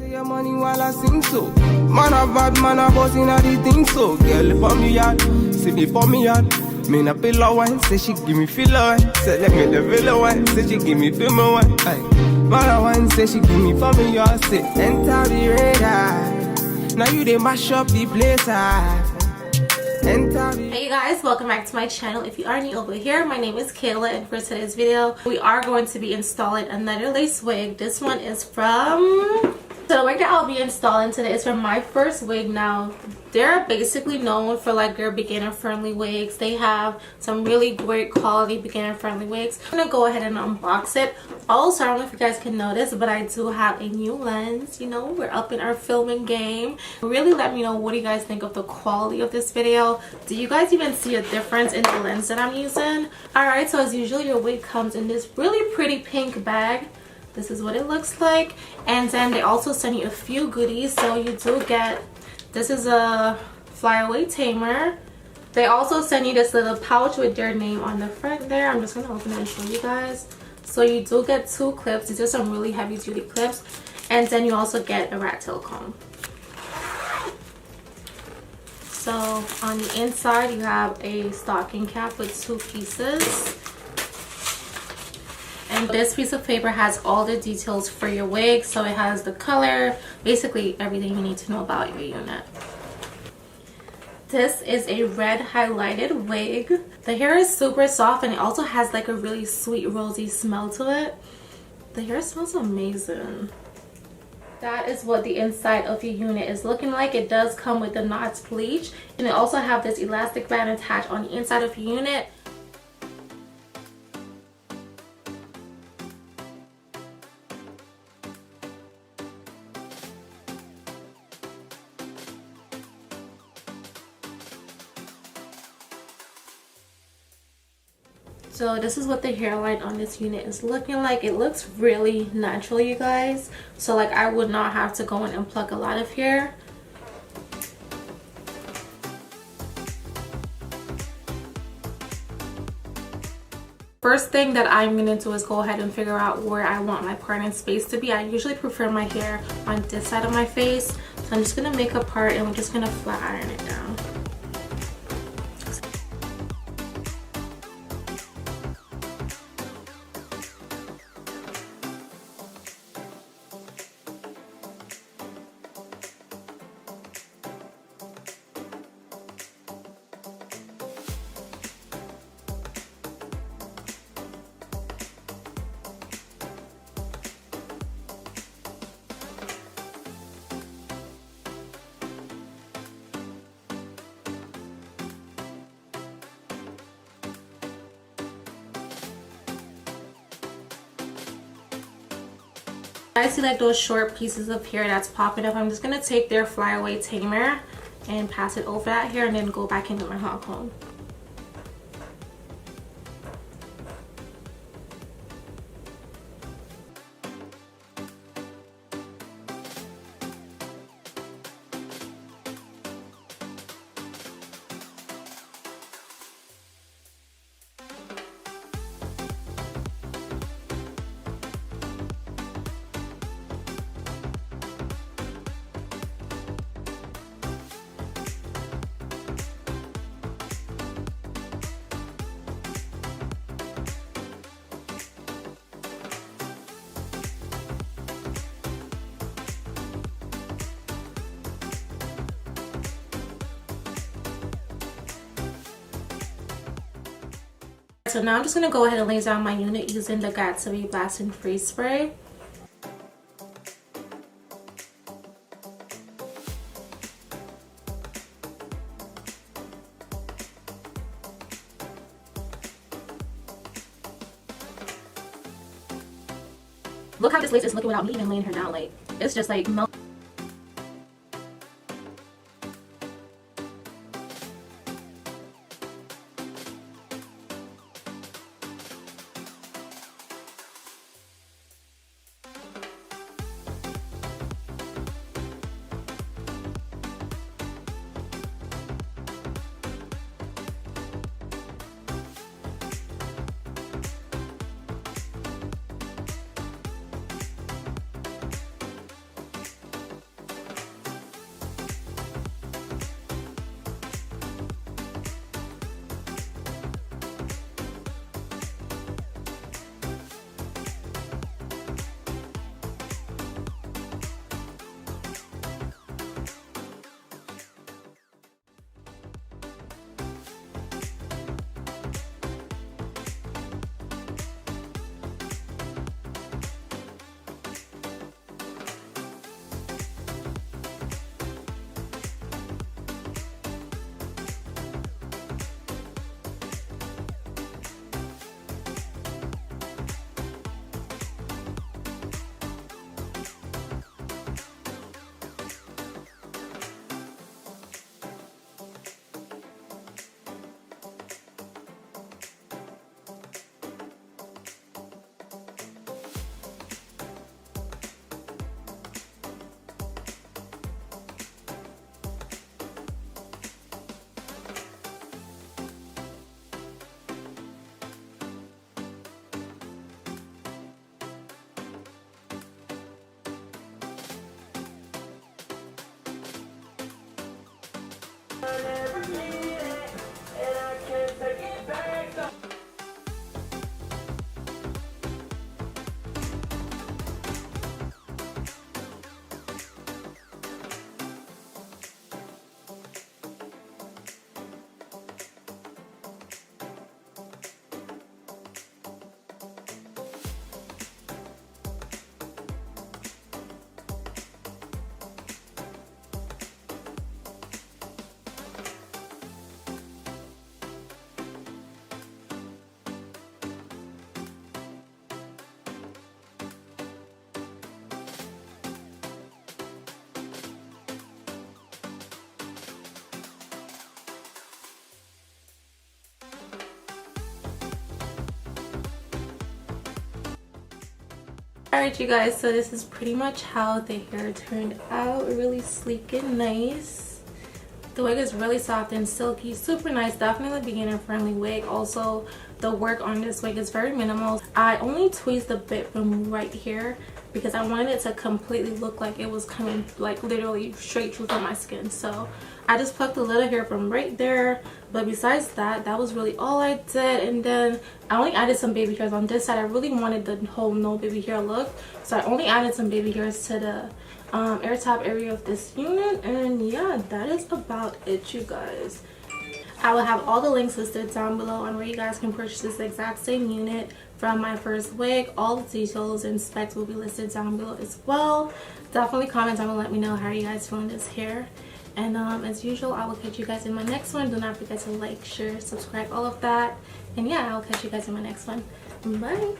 your money while I sing so. Man a bad man a boss inna the thing so. Girl for me yard, see me for me yard. Me na pillow one, say she give me filler one. Say let me the villa one, say she give me female one. Man a one, say she give me for me yard. Say enter the radar. Now you they mash up the place. Hey you guys, welcome back to my channel. If you are new over here, my name is Kayla, and for today's video we are going to be installing another lace wig. This one is from the wig that I'll be installing today is from Myfirstwig. Now they're basically known for like their beginner friendly wigs. They have some really great quality beginner friendly wigs. I'm gonna go ahead and unbox it. Also, I don't know if you guys can notice, but I do have a new lens. You know, we're up in our filming game. Really let me know, what do you guys think of the quality of this video? Do you guys even see a difference in the lens that I'm using? Alright, so as usual, your wig comes in this really pretty pink bag. This is what it looks like. And then they also send you a few goodies. So you do get, this is a flyaway tamer. They also send you this little pouch with their name on the front there. I'm just going to open it and show you guys. So you do get 2 clips. These are some really heavy duty clips. And then you also get a rat tail comb. So on the inside you have a stocking cap with 2 pieces. And this piece of paper has all the details for your wig. So it has the color, basically everything you need to know about your unit. This is a red highlighted wig. The hair is super soft and it also has like a really sweet rosy smell to it. The hair smells amazing. That is what the inside of your unit is looking like. It does come with the knots bleach, and it also have this elastic band attached on the inside of your unit. So this is what the hairline on this unit is looking like. It looks really natural, you guys. So like I would not have to go in and pluck a lot of hair. First thing that I'm gonna do is go ahead and figure out where I want my parting space to be. I usually prefer my hair on this side of my face. So I'm just gonna make a part and we're just gonna flat iron it down. I see like those short pieces of hair that's popping up. I'm just gonna take their flyaway tamer and pass it over that hair and then go back into my hot comb. So now I'm just going to go ahead and lay down my unit using the Gatsby Blasting Freeze Spray. Look how this lace is looking without me even laying her down. Like, it's just like melt. Alright you guys, so this is pretty much how the hair turned out. Really sleek and nice. The wig is really soft and silky, super nice, definitely beginner friendly wig. Also, the work on this wig is very minimal. I only tweezed a bit from right here because I wanted it to completely look like it was coming like literally straight through from my skin. So I just plucked a little hair from right there, but besides that, that was really all I did. And then I only added some baby hairs on this side. I really wanted the whole no baby hair look, so I only added some baby hairs to the air top area of this unit. And yeah, that is about it you guys. I will have all the links listed down below on where you guys can purchase this exact same unit from Myfirstwig. All the details and specs will be listed down below as well. Definitely comment down and let me know how you guys feeling this hair. And as usual, I will catch you guys in my next one. Do not forget to like, share, subscribe, all of that. And yeah, I'll catch you guys in my next one. Bye.